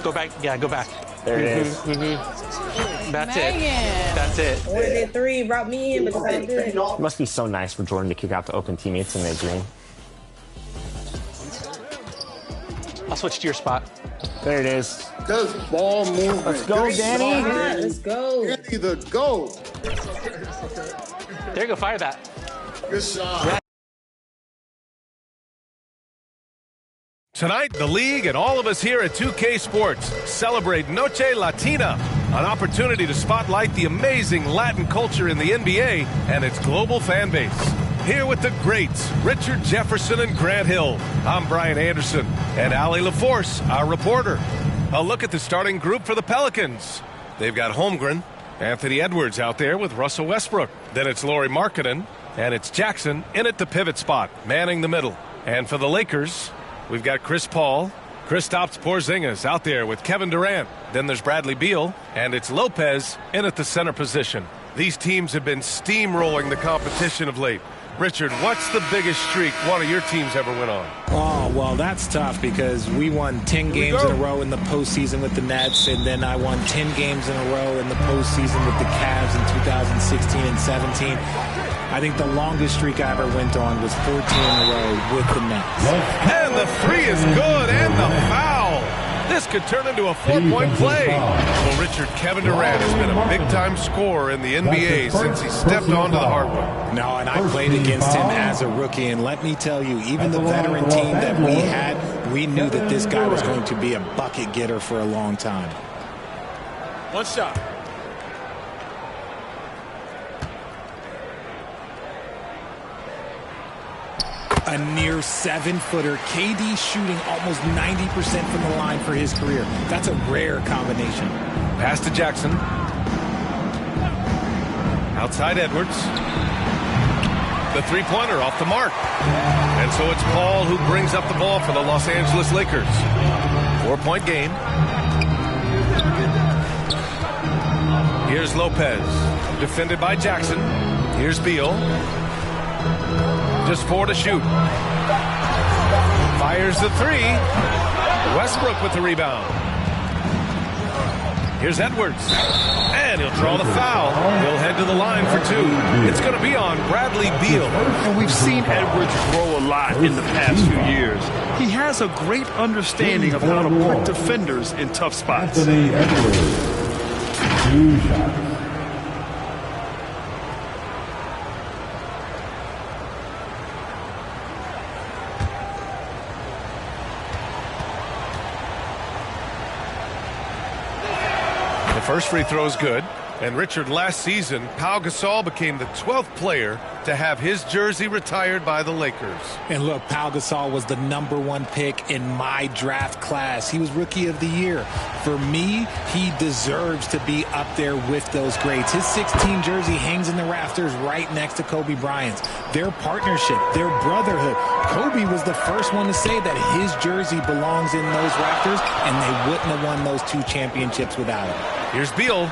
Go back. Yeah, go back. There it is. That's it. That's it. Ordered it 3, brought me in, but it's all good. It must be so nice for Jordan to kick out the open teammates in their dream. I'll switch to your spot. There it is. Just ball movement. Let's go, Danny. Let's go. Danny, the go. There you go. Fire that. Good shot. Tonight, the league and all of us here at 2K Sports celebrate Noche Latina, an opportunity to spotlight the amazing Latin culture in the NBA and its global fan base. Here with the greats, Richard Jefferson and Grant Hill. I'm Brian Anderson, and Allie LaForce, our reporter. A look at the starting group for the Pelicans. They've got Holmgren, Anthony Edwards out there with Russell Westbrook. Then it's Lauri Markkanen, and it's Jackson in at the pivot spot, manning the middle. And for the Lakers, we've got Chris Paul, Kristaps Porzingis out there with Kevin Durant. Then there's Bradley Beal, and it's Lopez in at the center position. These teams have been steamrolling the competition of late. Richard, what's the biggest streak one of your teams ever went on? Oh, well, that's tough because we won 10 games in a row in the postseason with the Nets, and then I won 10 games in a row in the postseason with the Cavs in 2016 and 17. I think the longest streak I ever went on was 14 in a row with the Nets. And the three is good, and the foul. This could turn into a 4-point play. Well, Richard, Kevin Durant has been a big-time scorer in the NBA since he stepped onto the hardwood. No, and I played against him as a rookie, and let me tell you, even the veteran team that we had, we knew that this guy was going to be a bucket getter for a long time. One shot. A near 7-footer, KD shooting almost 90% from the line for his career. That's a rare combination. Pass to Jackson. Outside Edwards. The three-pointer off the mark. And so it's Paul who brings up the ball for the Los Angeles Lakers. 4-point game. Here's Lopez. Defended by Jackson. Here's Beal. Just 4 to shoot. Fires the 3. Westbrook with the rebound. Here's Edwards. And he'll draw the foul. He'll head to the line for 2. It's going to be on Bradley Beal. And we've seen Edwards grow a lot in the past few years. He has a great understanding of how to put defenders in tough spots. Anthony Edwards. 2 shots. First free throw is good. And Richard, last season, Pau Gasol became the 12th player to have his jersey retired by the Lakers. And look, Pau Gasol was the #1 pick in my draft class. He was Rookie of the Year. For me, he deserves to be up there with those greats. His 16 jersey hangs in the rafters right next to Kobe Bryant's. Their partnership, their brotherhood. Kobe was the first one to say that his jersey belongs in those rafters, and they wouldn't have won those 2 championships without him. Here's Beal.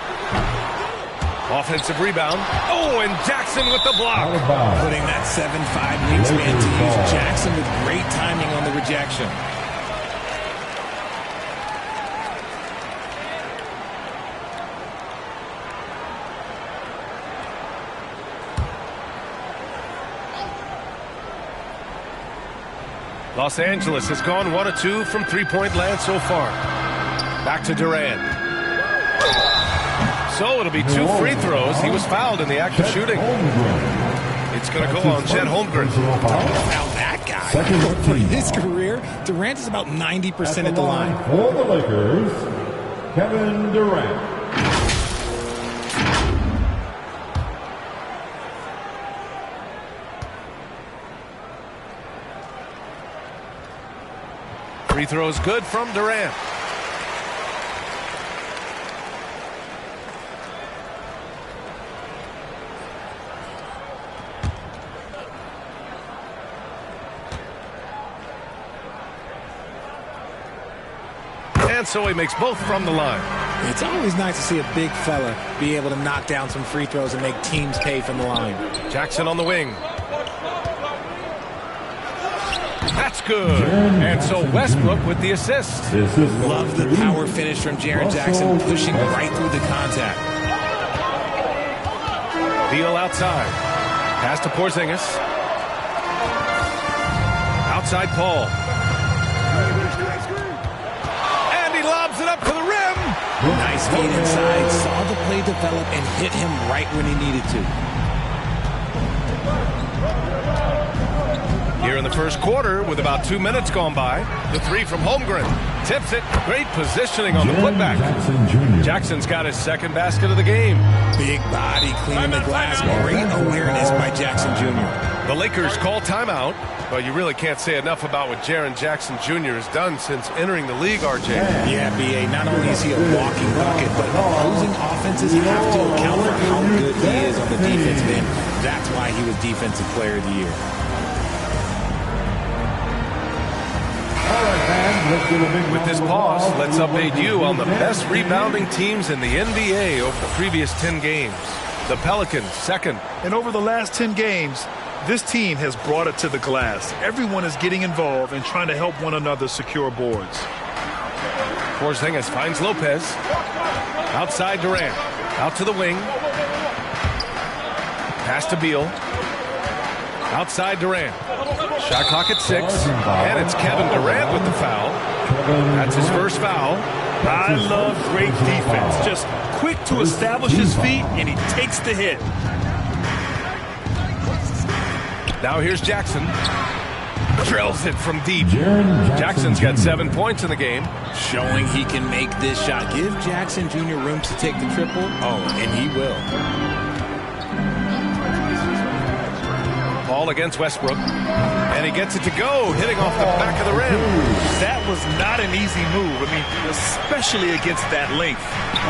Offensive rebound. Oh, and Jackson with the block. Putting that 7'5" wingspan to use. Jackson with great timing on the rejection. Los Angeles has gone 1 of 2 from three-point land so far. Back to Durant. So it'll be 2 free throws. He was fouled in the act of shooting. It's going to go on Chet Holmgren. Foul that guy. For his career, Durant is about 90% at the line. For the Lakers, Kevin Durant. Free throws good from Durant. And so he makes both from the line. It's always nice to see a big fella be able to knock down some free throws and make teams pay from the line. Jackson on the wing. That's good. And so Westbrook with the assist. Love the power finish from Jaren Jackson, pushing right through the contact. Beal outside. Pass to Porzingis. Outside Paul. And he lobs it up to the rim. Nice feed inside. Saw the play develop and hit him right when he needed to. Here in the first quarter, with about 2 minutes gone by, the three from Holmgren. Tips it. Great positioning on the putback. Jackson's got his second basket of the game. Big body cleaning the glass. Great awareness by Jackson Jr. The Lakers call timeout. Well, you really can't say enough about what Jaren Jackson Jr. has done since entering the league, RJ. Yeah, B.A., not only is he a walking bucket, but opposing offenses have to account for how good he is on the defensive end. That's why he was Defensive Player of the Year. With this pause, let's update you on the best rebounding teams in the NBA over the previous 10 games. The Pelicans, second. And over the last 10 games, this team has brought it to the glass. Everyone is getting involved and trying to help one another secure boards. Porzingis finds Lopez. Outside Durant. Out to the wing. Pass to Beal. Outside Durant. Shot clock at 6. And it's Kevin Durant with the foul. That's his first foul. I love great defense. Just quick to establish his feet, and he takes the hit. Now here's Jackson. Drills it from deep. Jackson's got 7 points in the game. Showing he can make this shot. Give Jackson Jr. room to take the triple. Oh, and he will. Paul against Westbrook. And he gets it to go, hitting off the back of the rim. That was not an easy move. I mean, especially against that length.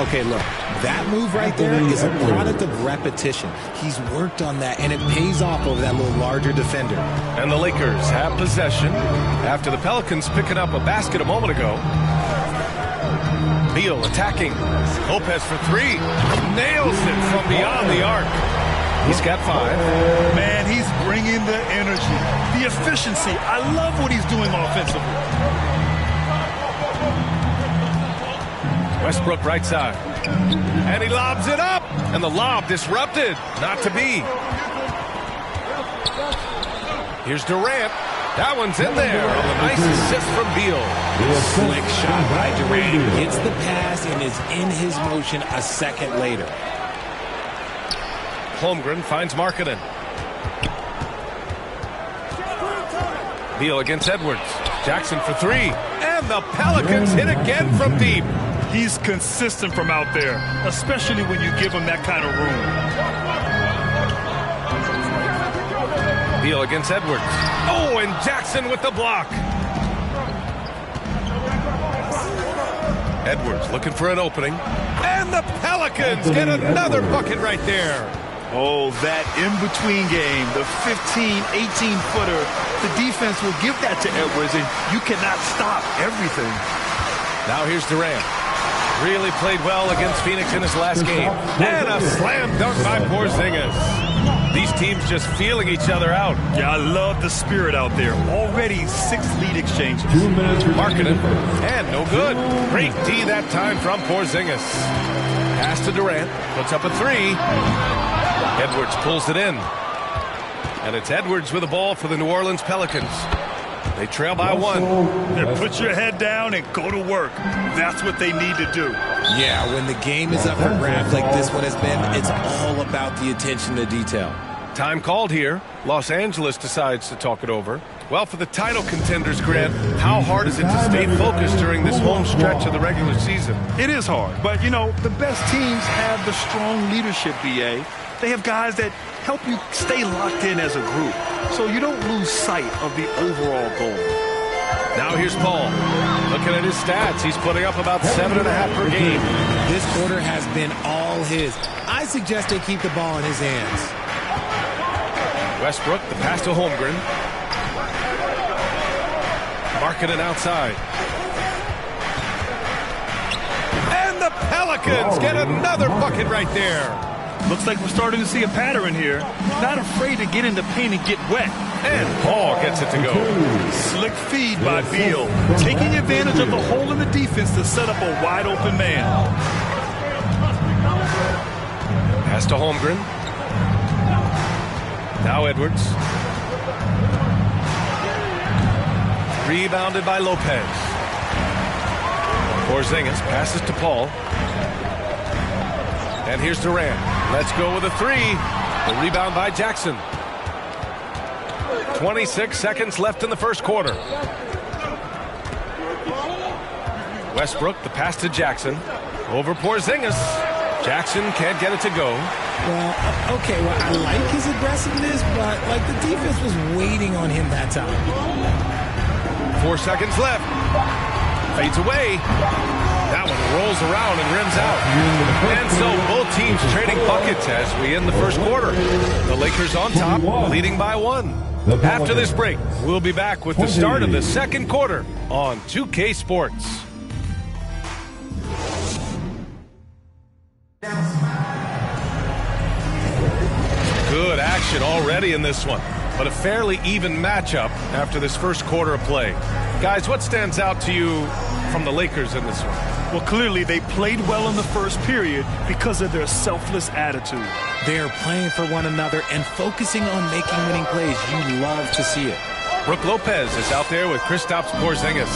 Okay, look, that move right there is a product of repetition. He's worked on that, and it pays off over that little larger defender. And the Lakers have possession after the Pelicans picking up a basket a moment ago. Beal attacking. Lopez for 3. Nails it from beyond the arc. He's got 5. Man, he's bringing the energy, the efficiency. I love what he's doing offensively. Westbrook right side. And he lobs it up. And the lob disrupted. Not to be. Here's Durant. That one's in there on the nice assist from Beal. Slick shot by Durant. Gets the pass and is in his motion a second later. Holmgren finds Markkanen. Beal against Edwards. Jackson for 3. And the Pelicans hit again from deep. He's consistent from out there, especially when you give him that kind of room. Beal against Edwards. Oh, and Jackson with the block. Edwards looking for an opening. And the Pelicans get another bucket right there. Oh, that in-between game, the 15, 18-footer, the defense will give that to Edwards, and you cannot stop everything. Now here's Durant. Really played well against Phoenix in his last game. And a slam dunk by Porzingis. These teams just feeling each other out. Yeah, I love the spirit out there. Already 6 lead exchanges. Markkanen, and no good. Great D that time from Porzingis. Pass to Durant, puts up a 3. Edwards pulls it in. And it's Edwards with the ball for the New Orleans Pelicans. They trail by 1. Yeah, put your head down and go to work. That's what they need to do. Yeah, when the game is up for grabs like this one has been, it's all about the attention to detail. Time called here. Los Angeles decides to talk it over. Well, for the title contenders, Grant, how hard is it to stay focused during this home stretch of the regular season? It is hard, but, you know, the best teams have the strong leadership, B.A. They have guys that help you stay locked in as a group, so you don't lose sight of the overall goal. Now here's Paul. Looking at his stats, he's putting up about 7.5 per game. This quarter has been all his. I suggest they keep the ball in his hands. Westbrook, the pass to Holmgren. Markkanen outside. And the Pelicans get another bucket right there. Looks like we're starting to see a pattern here. Not afraid to get in the paint and get wet. And Paul gets it to go. Slick feed by Beal, taking advantage of the hole in the defense to set up a wide open man. Pass to Holmgren. Now Edwards. Rebounded by Lopez. Porzingis passes to Paul. And here's Durant. Let's go with a three. The rebound by Jackson. 26 seconds left in the first quarter. Westbrook, the pass to Jackson. Over Porzingis. Jackson can't get it to go. Well, okay, well, I like his aggressiveness, but, like, the defense was waiting on him that time. 4 seconds left. Fades away. That one rolls around and rims out. And so both teams trading buckets as we end the first quarter. The Lakers on top, leading by 1. After this break, we'll be back with the start of the second quarter on 2K Sports. Good action already in this one, but a fairly even matchup after this first quarter of play. Guys, what stands out to you from the Lakers in this one? Well, clearly they played well in the first period because of their selfless attitude. They're playing for one another and focusing on making winning plays. You love to see it. Brook Lopez is out there with Kristaps Porzingis.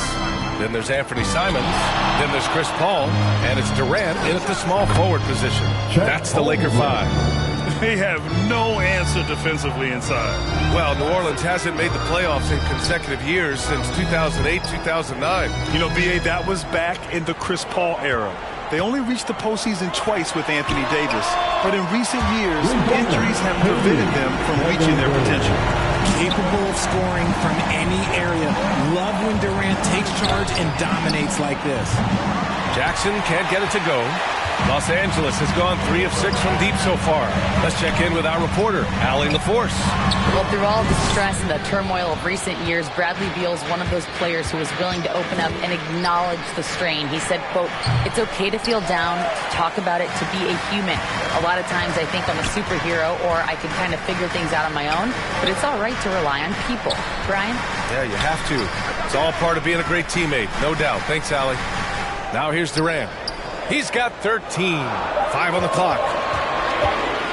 Then there's Anthony Simons. Then there's Chris Paul. And it's Durant in at the small forward position. That's the Laker 5. They have no answer defensively inside. Well, New Orleans hasn't made the playoffs in consecutive years since 2008, 2009. You know, B.A., that was back in the Chris Paul era. They only reached the postseason twice with Anthony Davis. But in recent years, injuries have prevented them from reaching their potential. Capable of scoring from any area. Love when Durant takes charge and dominates like this. Jackson can't get it to go. Los Angeles has gone 3 of 6 from deep so far. Let's check in with our reporter, Allie LaForce. Well, through all the stress and the turmoil of recent years, Bradley Beal's one of those players who was willing to open up and acknowledge the strain. He said, quote, "It's okay to feel down, to talk about it, to be a human. A lot of times I think I'm a superhero or I can kind of figure things out on my own, but it's all right to rely on people." Brian? Yeah, you have to. It's all part of being a great teammate, no doubt. Thanks, Allie. Now here's Durant. He's got 13. 5 on the clock.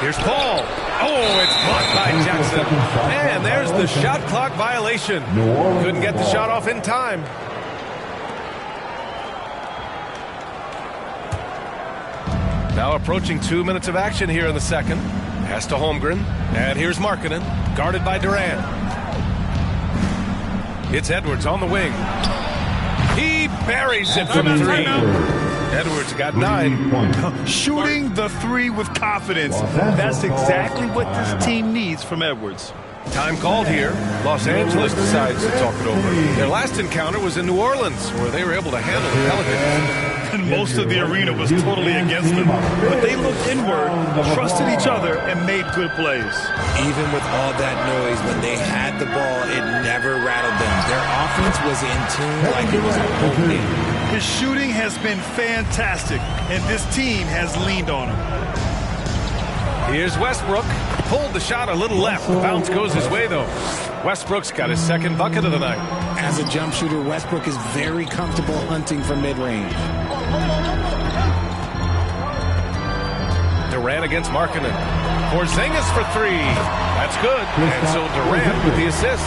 Here's Paul. Oh, it's blocked by Jackson. And there's the shot clock violation. Couldn't get the shot off in time. Now approaching 2 minutes of action here in the second. Pass to Holmgren. And here's Markkanen, guarded by Durant. It's Edwards on the wing. He buries it from 3. Edwards got 9. Shooting the 3 with confidence. That's exactly what this team needs from Edwards. Time called here. Los Angeles decides to talk it over. Their last encounter was in New Orleans, where they were able to handle the Pelicans. And most of the arena was totally against them. But they looked inward, trusted each other, and made good plays. Even with all that noise, when they had the ball, it never rattled them. Their offense was in tune like it was a whole game. His shooting has been fantastic, and this team has leaned on him. Here's Westbrook. Pulled the shot a little left. The bounce goes his way, though. Westbrook's got his second bucket of the night. As a jump shooter, Westbrook is very comfortable hunting from mid-range. Durant against Markkanen. Porzingis for 3. That's good. And so Durant with the assist.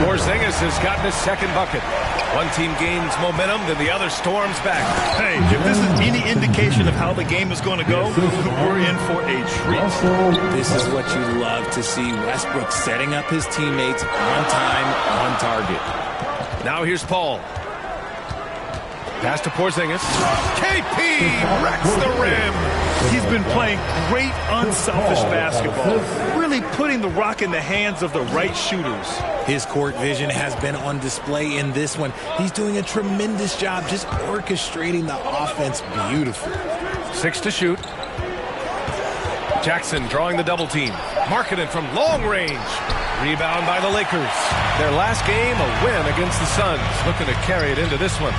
Porzingis has gotten his second bucket. One team gains momentum, then the other storms back. Hey, if this is any indication of how the game is going to go, we're in for a treat. This is what you love to see. Westbrook setting up his teammates on time, on target. Now here's Paul. Pass to Porzingis. KP wrecks the rim. He's been playing great unselfish basketball, really putting the rock in the hands of the right shooters. His court vision has been on display in this one. He's doing a tremendous job just orchestrating the offense beautifully. 6 to shoot. Jackson drawing the double team. Markkanen from long range. Rebound by the Lakers. Their last game, a win against the Suns. Looking to carry it into this one.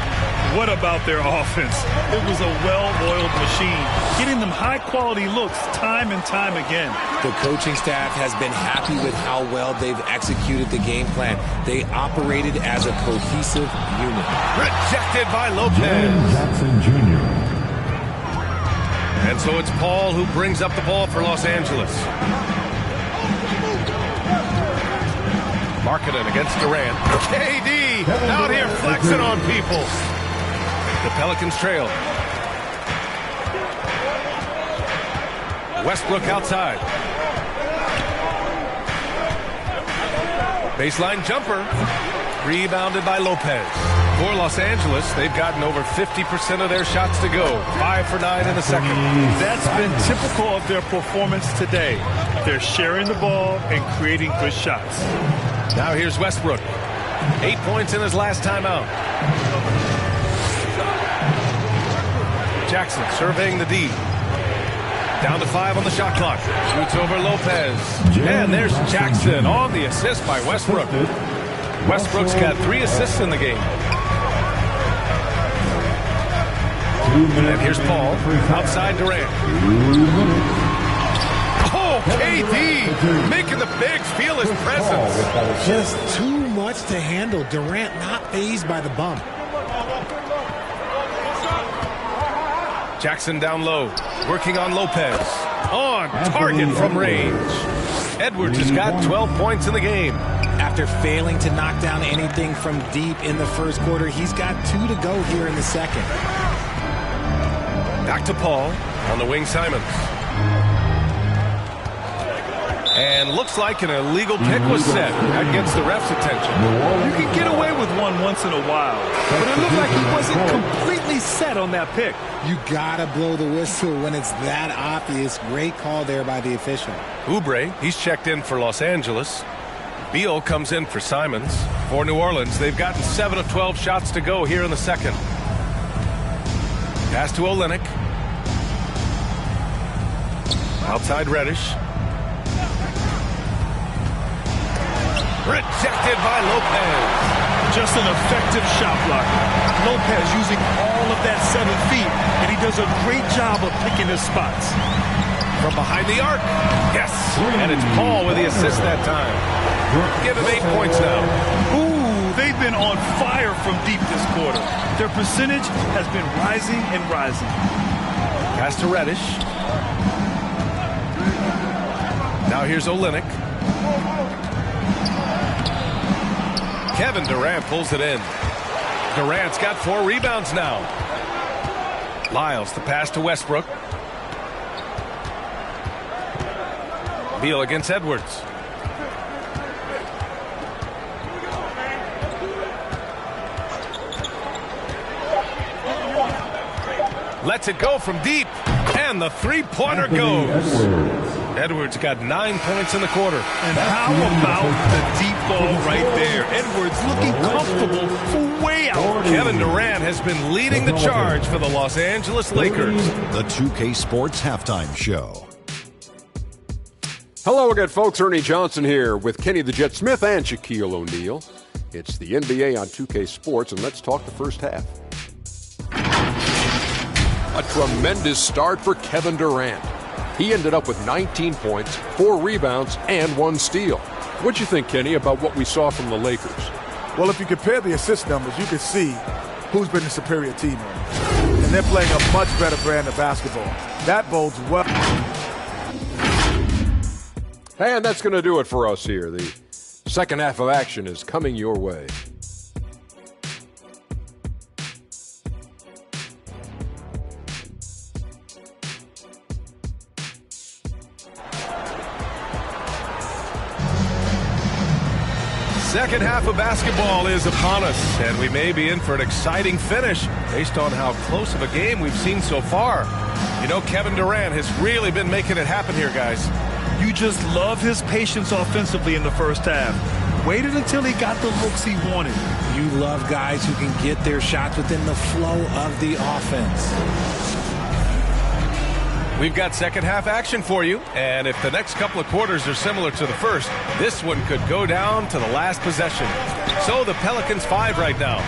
What about their offense? It was a well-oiled machine, getting them high-quality looks time and time again. The coaching staff has been happy with how well they've executed the game plan. They operated as a cohesive unit. Rejected by Lopez. Jackson Jr. And so it's Paul who brings up the ball for Los Angeles. Markkanen against Durant. KD out here flexing on people. The Pelicans trail. Westbrook outside. Baseline jumper. Rebounded by Lopez. For Los Angeles, they've gotten over 50% of their shots to go. 5 for 9 in the second. That's been typical of their performance today. They're sharing the ball and creating good shots. Now here's Westbrook. 8 points in his last timeout. Jackson surveying the D. Down to 5 on the shot clock. Shoots over Lopez. And there's Jackson on the assist by Westbrook. Westbrook's got 3 assists in the game. And here's Paul outside Durant. Oh, KD making the Bigs feel his presence. Just too much to handle. Durant not fazed by the bump. Jackson down low, working on Lopez. On target from range. Edwards has got 12 points in the game. After failing to knock down anything from deep in the first quarter, he's got 2 to go here in the second. Back to Paul on the wing. Simons. And looks like an illegal pick was set. That gets the ref's attention. You can get away with one once in a while, but it looked like he wasn't completely set on that pick. You gotta blow the whistle when it's that obvious. Great call there by the official. Oubre, he's checked in for Los Angeles. Beal comes in for Simons. For New Orleans, they've gotten 7 of 12 shots to go here in the second. Pass to Olynyk. Outside Reddish. Rejected by Lopez. Just an effective shot blocker. Lopez using all of that 7 feet, and he does a great job of picking his spots. From behind the arc. Yes. And it's Paul with the assist that time. Give him 8 points now. Ooh, they've been on fire from deep this quarter. Their percentage has been rising and rising. Pass to Reddish. Now here's Olynyk. Kevin Durant pulls it in. Durant's got 4 rebounds now. Lyles the pass to Westbrook. Beal against Edwards. Lets it go from deep. And the 3-pointer goes. Edwards got 9 points in the quarter. And how about the deep ball right there? Edwards looking comfortable for way out. Kevin Durant has been leading the charge for the Los Angeles Lakers. The 2K Sports Halftime Show. Hello again, folks. Ernie Johnson here with Kenny the Jet Smith and Shaquille O'Neal. It's the NBA on 2K Sports, and let's talk the first half. A tremendous start for Kevin Durant. He ended up with 19 points, 4 rebounds, and 1 steal. What'd you think, Kenny, about what we saw from the Lakers? Well, if you compare the assist numbers, you can see who's been the superior team. And they're playing a much better brand of basketball. That bodes well. And that's going to do it for us here. The second half of action is coming your way. Second half of basketball is upon us, and we may be in for an exciting finish based on how close of a game we've seen so far. You know, Kevin Durant has really been making it happen here, guys. You just love his patience offensively in the first half. Waited until he got the looks he wanted. You love guys who can get their shots within the flow of the offense. We've got second half action for you, and if the next couple of quarters are similar to the first, this one could go down to the last possession. So the Pelicans 5 right now.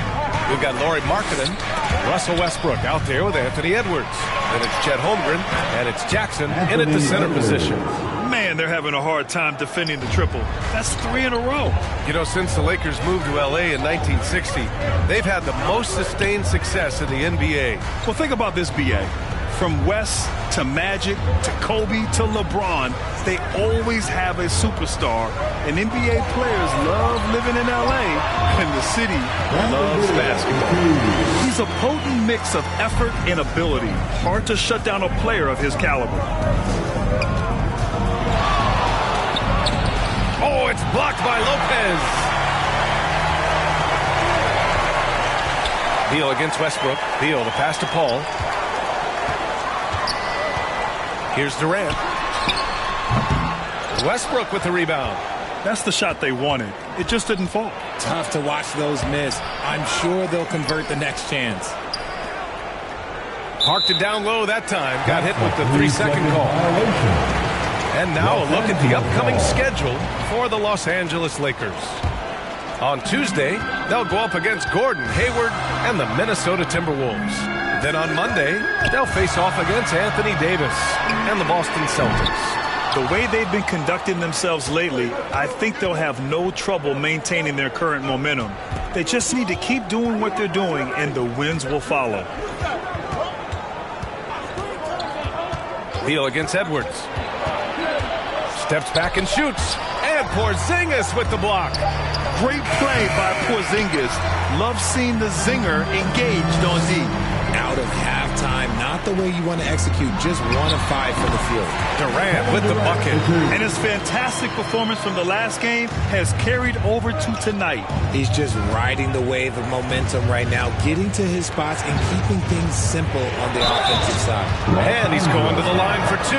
We've got Lauri Markkanen, Russell Westbrook out there with Anthony Edwards. Then it's Chet Holmgren, and it's Jackson in at the center position. Man, they're having a hard time defending the triple. That's 3 in a row. You know, since the Lakers moved to L.A. in 1960, they've had the most sustained success in the NBA. Well, think about this, B.A. From West to Magic to Kobe to LeBron, they always have a superstar. And NBA players love living in L.A. and the city loves basketball. He's a potent mix of effort and ability. Hard to shut down a player of his caliber. Oh, it's blocked by Lopez. Beal against Westbrook. Beal, the pass to Paul. Here's Durant. Westbrook with the rebound. That's the shot they wanted. It just didn't fall. Tough to watch those miss. I'm sure they'll convert the next chance. Parked it down low that time. Got hit with the 3-second call. And now a look at the upcoming schedule for the Los Angeles Lakers. On Tuesday, they'll go up against Gordon Hayward and the Minnesota Timberwolves. Then on Monday, they'll face off against Anthony Davis and the Boston Celtics. The way they've been conducting themselves lately, I think they'll have no trouble maintaining their current momentum. They just need to keep doing what they're doing, and the wins will follow. Beal against Edwards. Steps back and shoots. And Porzingis with the block. Great play by Porzingis. Love seeing the zinger engaged on D. Out of halftime, not the way you want to execute, just 1 of 5 from the field. Durant with the bucket. And his fantastic performance from the last game has carried over to tonight. He's just riding the wave of momentum right now, getting to his spots and keeping things simple on the offensive side. And he's going to the line for 2.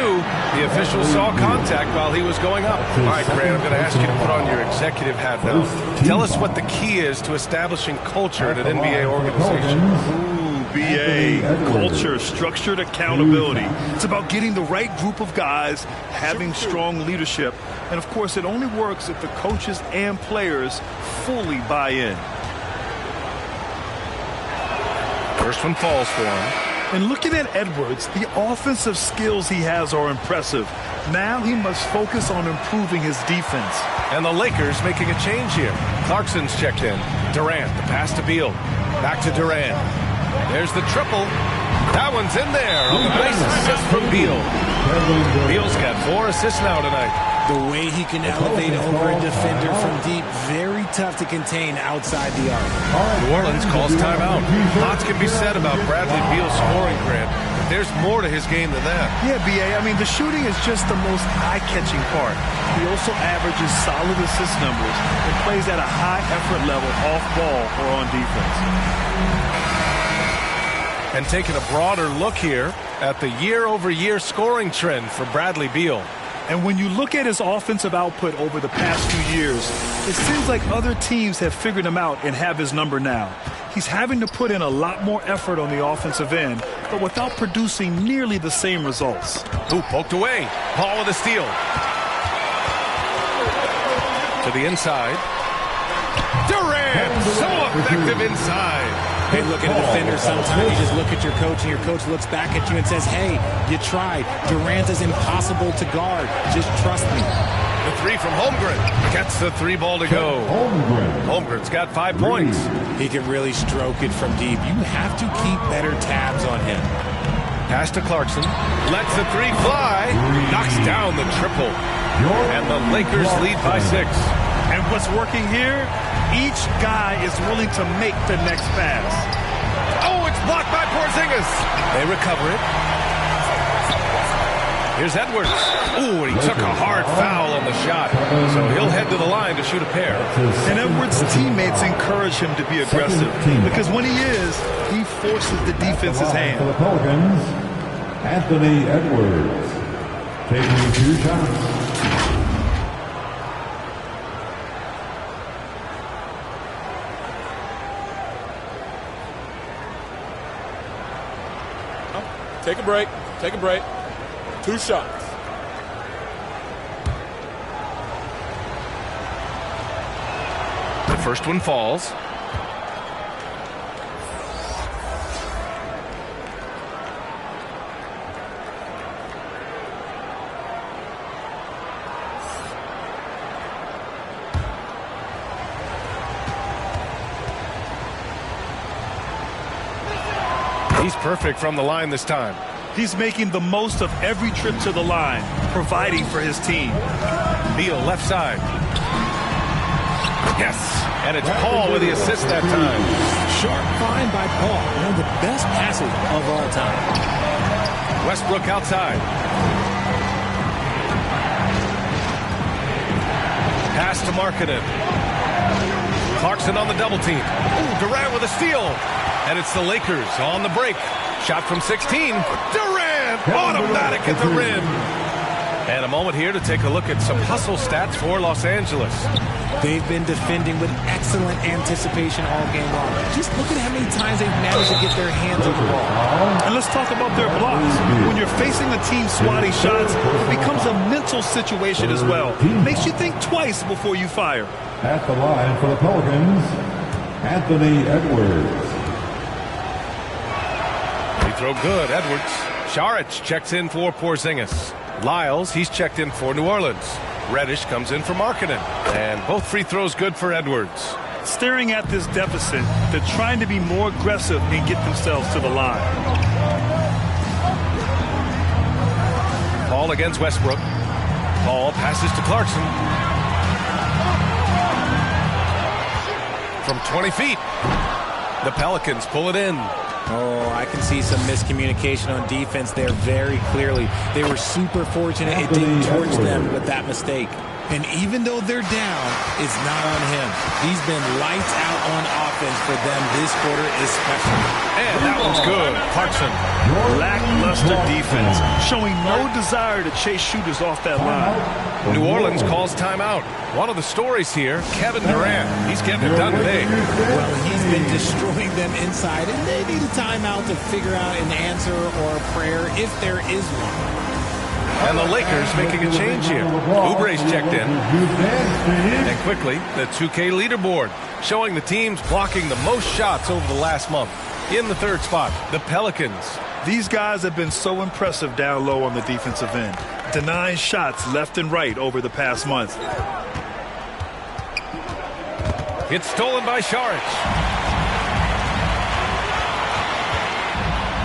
The official saw contact while he was going up. All right, Grant, I'm going to ask you to put on your executive hat now. Tell us what the key is to establishing culture at an NBA organization. BA, culture, structured accountability. It's about getting the right group of guys, having strong leadership, and of course it only works if the coaches and players fully buy in. First one falls for him. And looking at Edwards, the offensive skills he has are impressive. Now he must focus on improving his defense. And the Lakers making a change here. Clarkson's checked in. Durant, the pass to Beal. Back to Durant. There's the triple. That one's in there on the nice assist from Beal. Beal's got 4 assists now tonight. The way he can elevate over a defender from deep, very tough to contain outside the arc. New Orleans calls timeout. Lots can be said about Bradley Beal's scoring, Grant. But there's more to his game than that. Yeah, B.A., I mean, the shooting is just the most eye-catching part. He also averages solid assist numbers and plays at a high effort level off ball or on defense. And taking a broader look here at the year-over-year scoring trend for Bradley Beal. And when you look at his offensive output over the past few years, it seems like other teams have figured him out and have his number now. He's having to put in a lot more effort on the offensive end, but without producing nearly the same results. Ooh, poked away. Paul with a steal. To the inside. Durant, so effective inside. Hey, look at a defender. Sometimes you just look at your coach, and your coach looks back at you and says, hey, you tried. Durant is impossible to guard. Just trust me. The 3 from Holmgren. Gets the 3 ball to go. Holmgren's got 5 points. He can really stroke it from deep. You have to keep better tabs on him. Pass to Clarkson. Lets the 3 fly. Knocks down the triple. And the Lakers lead by 6. And what's working here? Each guy is willing to make the next pass. Oh, it's blocked by Porzingis. They recover it. Here's Edwards. Ooh, and he took a hard foul on the shot. So he'll head to the line to shoot a pair. And Edwards' teammates encourage him to be aggressive because when he is, he forces the defense's hand. For the Pelicans, Anthony Edwards taking 2 shots. Take a break. Take a break. 2 shots. The first one falls. He's perfect from the line this time. He's making the most of every trip to the line, providing for his team. Beal left side. Yes, and it's Paul with the assist that time. Sharp find by Paul, one of the best passes of all time. Westbrook outside. Pass to Markkanen. Clarkson on the double team. Ooh, Durant with a steal. And it's the Lakers on the break. Shot from 16. Durant, automatic at the rim. And a moment here to take a look at some hustle stats for Los Angeles. They've been defending with excellent anticipation all game long. Just look at how many times they've managed to get their hands on the ball. And let's talk about their blocks. When you're facing a team swatting shots, it becomes a mental situation as well. Makes you think twice before you fire. At the line for the Pelicans, Anthony Edwards. Free throw good, Edwards. Saric checks in for Porzingis. Lyles, he's checked in for New Orleans. Reddish comes in for Markkanen. And both free throws good for Edwards. Staring at this deficit, they're trying to be more aggressive and get themselves to the line. Paul against Westbrook. Paul passes to Clarkson. From 20 feet. The Pelicans pull it in. Oh, I can see some miscommunication on defense there very clearly. They were super fortunate it didn't torch them with that mistake. And even though they're down, it's not on him. He's been lights out on offense for them this quarter especially. And that one's good. Clarkson. Lackluster defense, showing no desire to chase shooters off that line. New Orleans calls timeout. One of the stories here, Kevin Durant. He's getting it done today. Well, he's been destroying them inside, and they need a timeout to figure out an answer or a prayer if there is one. And the Lakers making a change here. Oubre's checked in. And quickly, the 2K leaderboard, showing the teams blocking the most shots over the last month. In the third spot, the Pelicans. These guys have been so impressive down low on the defensive end, denying shots left and right over the past month. It's stolen by Saric.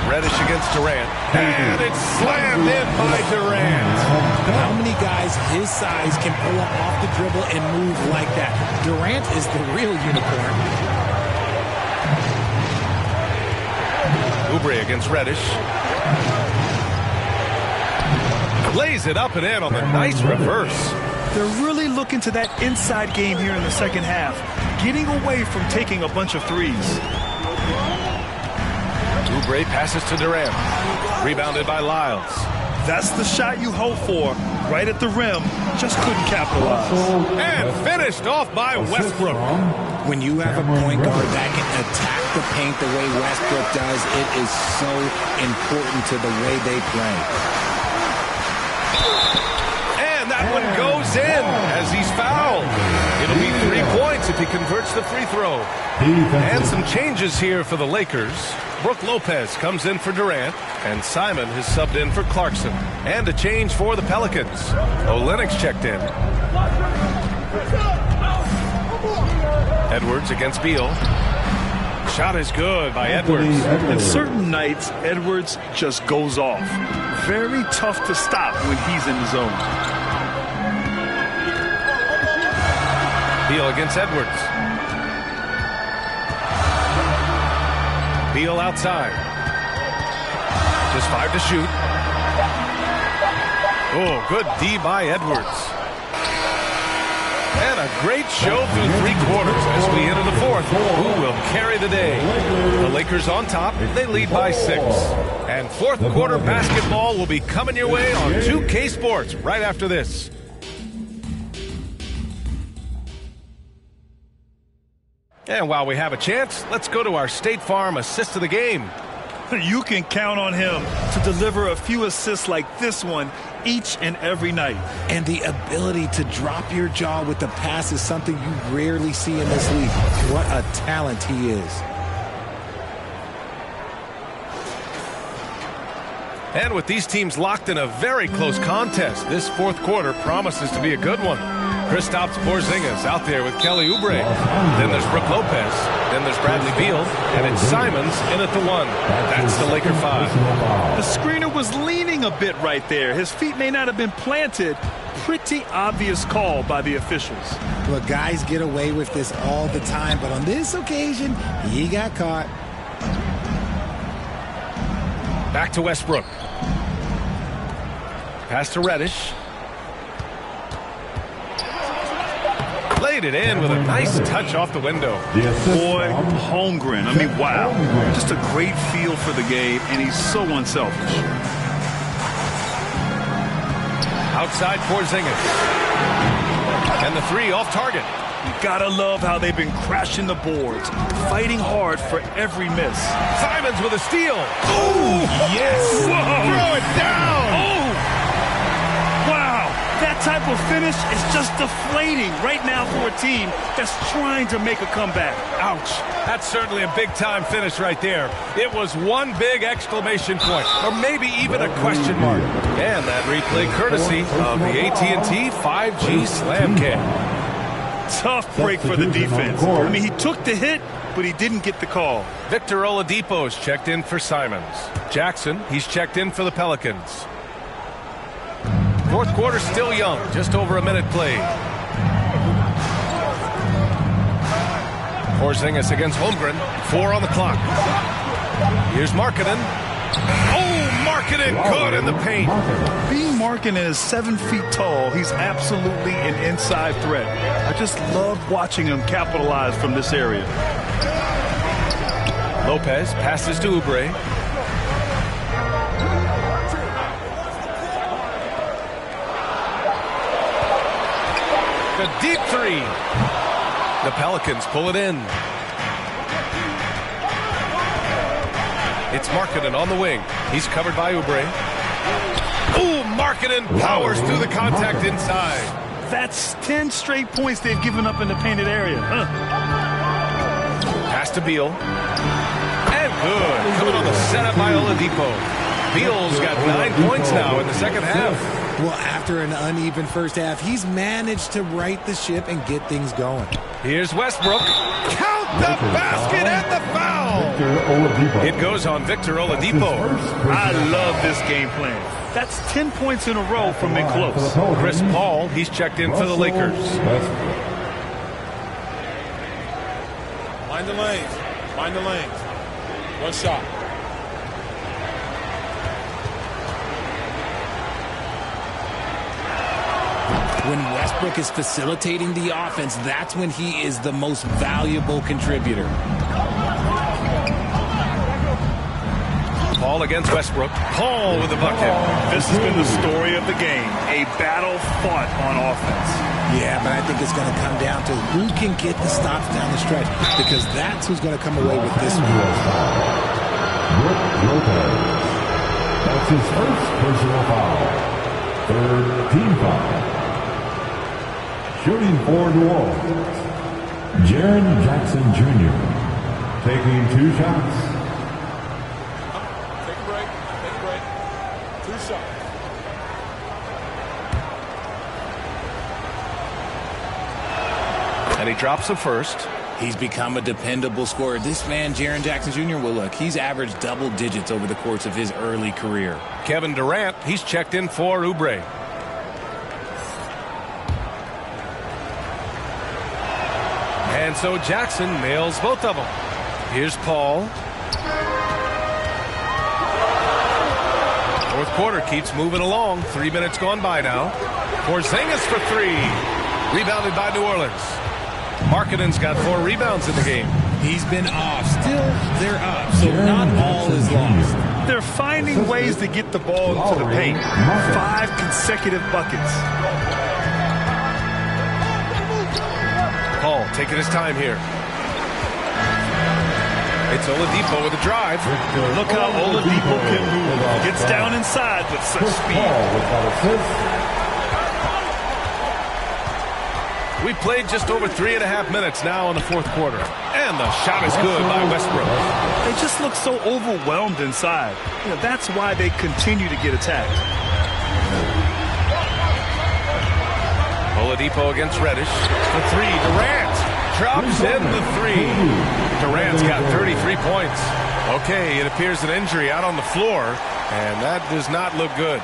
Reddish against Durant. And it's slammed in by Durant. How many guys his size can pull up off the dribble and move like that? Durant is the real unicorn. Oubre against Reddish. Lays it up and in on the nice reverse. They're really looking to that inside game here in the second half, getting away from taking a bunch of threes. Oubre passes to Durant. Rebounded by Lyles. That's the shot you hope for. Right at the rim. Just couldn't capitalize. And finished off by Westbrook. When you have a point guard that can attack the paint the way Westbrook does, it is so important to the way they play. And that one goes in as he's fouled. It'll be 3 points if he converts the free throw. And some changes here for the Lakers. Brook Lopez comes in for Durant, and Simon has subbed in for Clarkson. And a change for the Pelicans. Olynyk's checked in. Edwards against Beal. Shot is good by Edwards. And certain nights, Edwards just goes off. Very tough to stop when he's in the zone. Beal against Edwards. Beal outside. Just 5 to shoot. Oh, good D by Edwards. And a great show through 3 quarters as we enter the fourth. Who will carry the day? The Lakers on top. They lead by 6. And fourth quarter basketball will be coming your way on 2K Sports right after this. And while we have a chance, let's go to our State Farm assist of the game. You can count on him to deliver a few assists like this one each and every night. And the ability to drop your jaw with the pass is something you rarely see in this league. What a talent he is. And with these teams locked in a very close contest, this fourth quarter promises to be a good one. Kristaps Porzingis out there with Kelly Oubre. Then there's Brook Lopez. Then there's Bradley Beal, and it's Simons in at the 1. That's the Laker 5. The screener was leaning a bit right there. His feet may not have been planted. Pretty obvious call by the officials. Look, guys get away with this all the time, but on this occasion, he got caught. Back to Westbrook. Pass to Reddish. Laid it in with a nice touch off the window. Boy, Holmgren. I mean, wow. Just a great feel for the game, and he's so unselfish. Outside Porzingis. And the 3 off target. You gotta love how they've been crashing the boards, fighting hard for every miss. Simons with a steal. Oh, yes. Whoa. Throw it down. Oh. Wow. That type of finish is just deflating right now for a team that's trying to make a comeback. Ouch. That's certainly a big-time finish right there. It was one big exclamation point, or maybe even a question mark. And that replay courtesy of the AT&T 5G Slam Cam. Tough break for the defense. I mean, he took the hit, but he didn't get the call. Victor Oladipo's checked in for Simons. Jackson, he's checked in for the Pelicans. Fourth quarter still young, just over a minute played. Porzingis against Holmgren, 4 on the clock. Here's Markkanen. Oh, Markkanen good in the paint. Being Markkanen is 7 feet tall, he's absolutely an inside threat. I just love watching him capitalize from this area. Lopez passes to Oubre. The deep 3. The Pelicans pull it in. It's Markkanen on the wing. He's covered by Oubre. Ooh, Markkanen powers through the contact inside. That's 10 straight points they've given up in the painted area. Pass to Beal. And good. Coming on the setup by Oladipo. Beal's got 9 points now in the second half. Well, after an uneven first half, he's managed to right the ship and get things going. Here's Westbrook. Count the basket and the foul. It goes on Victor Oladipo. I love this game plan. That's 10 points in a row from in close. Chris Paul, he's checked in for the Lakers. Mind the lanes. Mind the lanes. One shot. When Westbrook is facilitating the offense, that's when he is the most valuable contributor. Paul against Westbrook. Paul with the bucket. This has been the story of the game. A battle fought on offense. Yeah, but I think it's going to come down to who can get the stops down the stretch, because that's who's going to come away with this one. That's his first personal foul. Third team foul. Shooting for New Orleans, Jaren Jackson Jr. taking 2 shots. Take a break. Take a break. 2 shots. And he drops the first. He's become a dependable scorer. This man, Jaren Jackson Jr., well, look, he's averaged double digits over the course of his early career. Kevin Durant, he's checked in for Oubre. And so Jackson nails both of them. Here's Paul. Fourth quarter keeps moving along. 3 minutes gone by now. Porzingis for 3. Rebounded by New Orleans. Markkanen's got 4 rebounds in the game. He's been off. Still, they're up, so not all is lost. They're finding ways to get the ball into the paint. 5 consecutive buckets. Paul taking his time here. It's Oladipo with a drive. Look how Oladipo can move. Gets down inside with such speed. We played just over 3.5 minutes now in the fourth quarter. And the shot is good by Westbrook. They just look so overwhelmed inside. You know, that's why they continue to get attacked. Oladipo against Reddish. The 3, Durant. drops in the three. Durant's got 33 points. Okay, it appears an injury out on the floor, and that does not look good.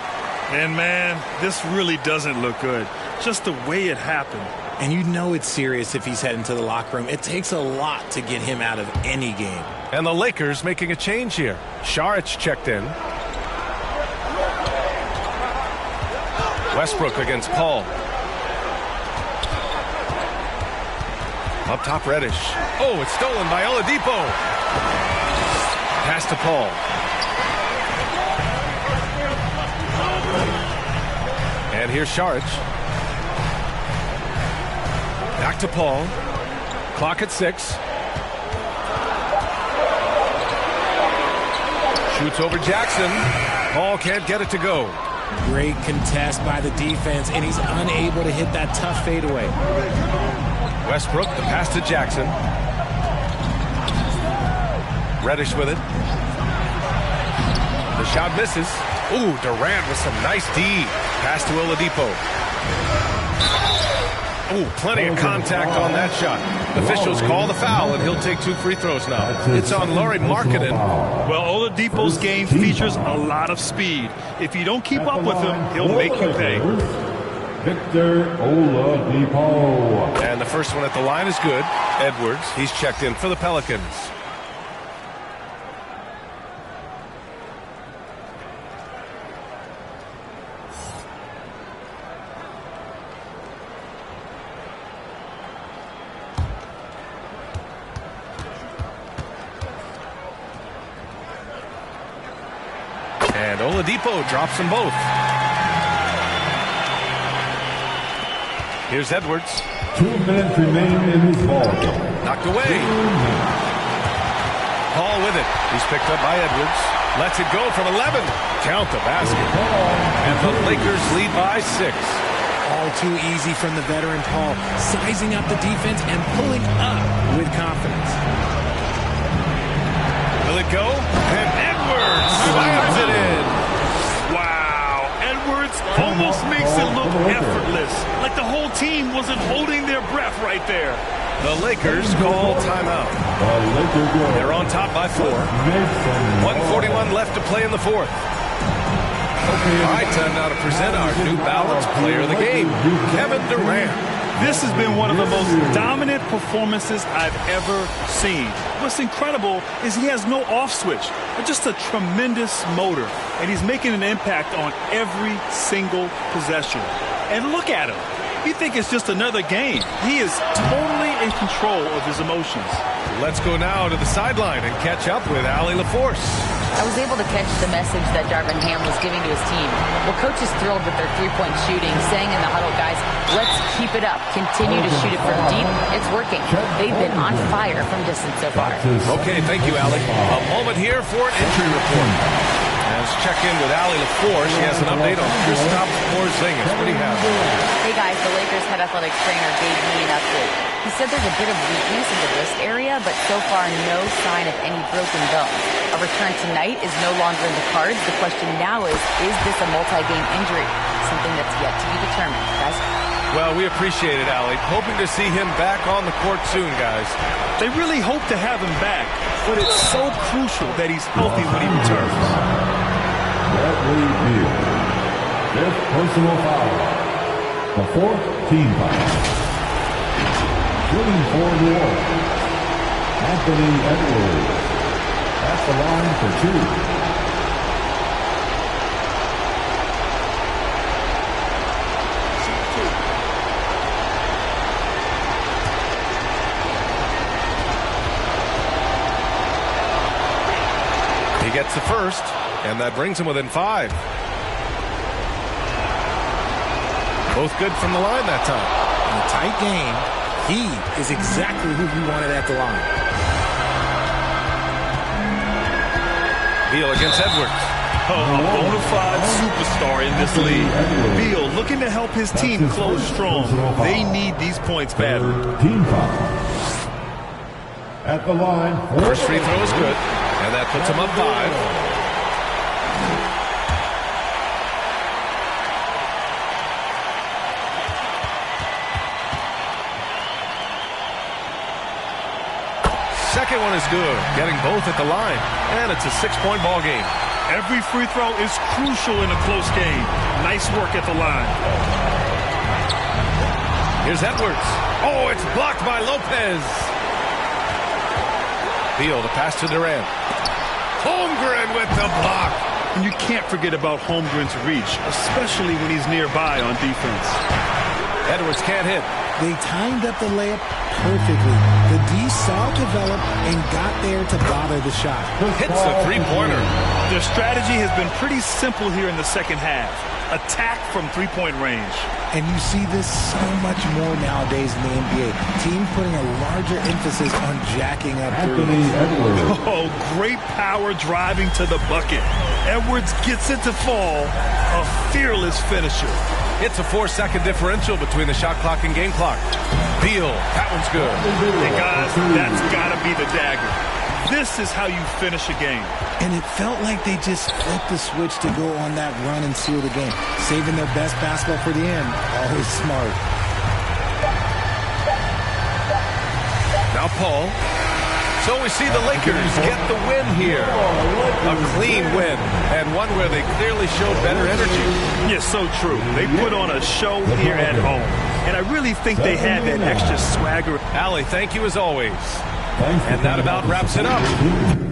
And, man, this really doesn't look good. Just the way it happened. And you know it's serious if he's heading to the locker room. It takes a lot to get him out of any game. And the Lakers making a change here. Saric checked in. Westbrook against Paul. Up top, Reddish. Oh, it's stolen by Oladipo. Pass to Paul. And here's Saric. Back to Paul. Clock at 6. Shoots over Jackson. Paul can't get it to go. Great contest by the defense, and he's unable to hit that tough fadeaway. Westbrook, the pass to Jackson. Reddish with it. The shot misses. Ooh, Durant with some nice D. Pass to Oladipo. Ooh, plenty of contact on that shot. Officials call the foul, and he'll take 2 free throws now. It's on Lauri Markkanen. Well, Oladipo's game features a lot of speed. If you don't keep up with him, he'll make you pay. Victor Oladipo. And the first one at the line is good. Edwards, he's checked in for the Pelicans. And Oladipo drops them both. Here's Edwards. 2 minutes remain in this ball game. Knocked away. Paul with it. He's picked up by Edwards. Lets it go from 11. Count the basket. And the Lakers lead by 6. All too easy from the veteran Paul, sizing up the defense and pulling up with confidence. Will it go? And Edwards slams it in. Wow, Edwards almost makes it look effortless, like the whole team wasn't holding their breath right there. The Lakers call timeout. They're on top by 4. 1:41 left to play in the fourth. All right, time now to present our New Balance player of the game, Kevin Durant. This has been one of the most dominant performances I've ever seen. What's incredible is he has no off switch, but just a tremendous motor, and he's making an impact on every single possession. And look at him. You think it's just another game. He is totally in control of his emotions. Let's go now to the sideline and catch up with Allie LaForce. I was able to catch the message that Darvin Ham was giving to his team. Well, coach is thrilled with their three-point shooting, saying in the huddle, guys, let's keep it up. Continue to shoot it from deep. It's working. They've been on fire from distance so far. Okay, thank you, Allie. A moment here for an injury report. Let's check in with Allie LaForce. She has an update on Kristaps Porzingis. What do you have? Hey, guys, the Lakers head athletic trainer gave me an update. He said there's a bit of weakness in the wrist area, but so far no sign of any broken bones. A return tonight is no longer in the cards. The question now is this a multi-game injury? Something that's yet to be determined, guys. Well, we appreciate it, Allie. Hoping to see him back on the court soon, guys. They really hope to have him back, but it's so crucial that he's healthy when he returns. Bradley Beal. Fifth personal foul. The fourth team foul. Shooting for New Orleans, Anthony Edwards. At the line for 2. He gets the first, and that brings him within 5. Both good from the line that time. In a tight game, he is exactly who we wanted at the line. Beal against Edwards. A bona fide superstar in this league. Beal looking to help his team close strong. They need these points badly. Team foul. At the line. First free throw is good, and that puts him up 5. second one is good, getting both at the line. And it's a 6-point ball game. Every free throw is crucial in a close game. Nice work at the line. Here's Edwards. Oh, it's blocked by Lopez. Beal, the pass to Durant. Holmgren with the block. And you can't forget about Holmgren's reach, especially when he's nearby on defense. Edwards can't hit. They timed up the layup perfectly. The D saw it develop and got there to bother the shot. Hits a three-pointer. Their strategy has been pretty simple here in the second half. Attack from three-point range. And you see this so much more nowadays in the NBA. Teams putting a larger emphasis on jacking up threes. Oh, great power driving to the bucket. Edwards gets it to fall. A fearless finisher. It's a 4-second differential between the shot clock and game clock. Beal, that one's good. Hey, guys, that's got to be the dagger. This is how you finish a game. And it felt like they just flipped the switch to go on that run and seal the game. Saving their best basketball for the end. Always smart. Now Paul. So we see the Lakers get the win here. A clean win, and one where they clearly showed better energy. Yes, so true. They put on a show here at home. And I really think they had that extra swagger. Allie, thank you as always. And that about wraps it up.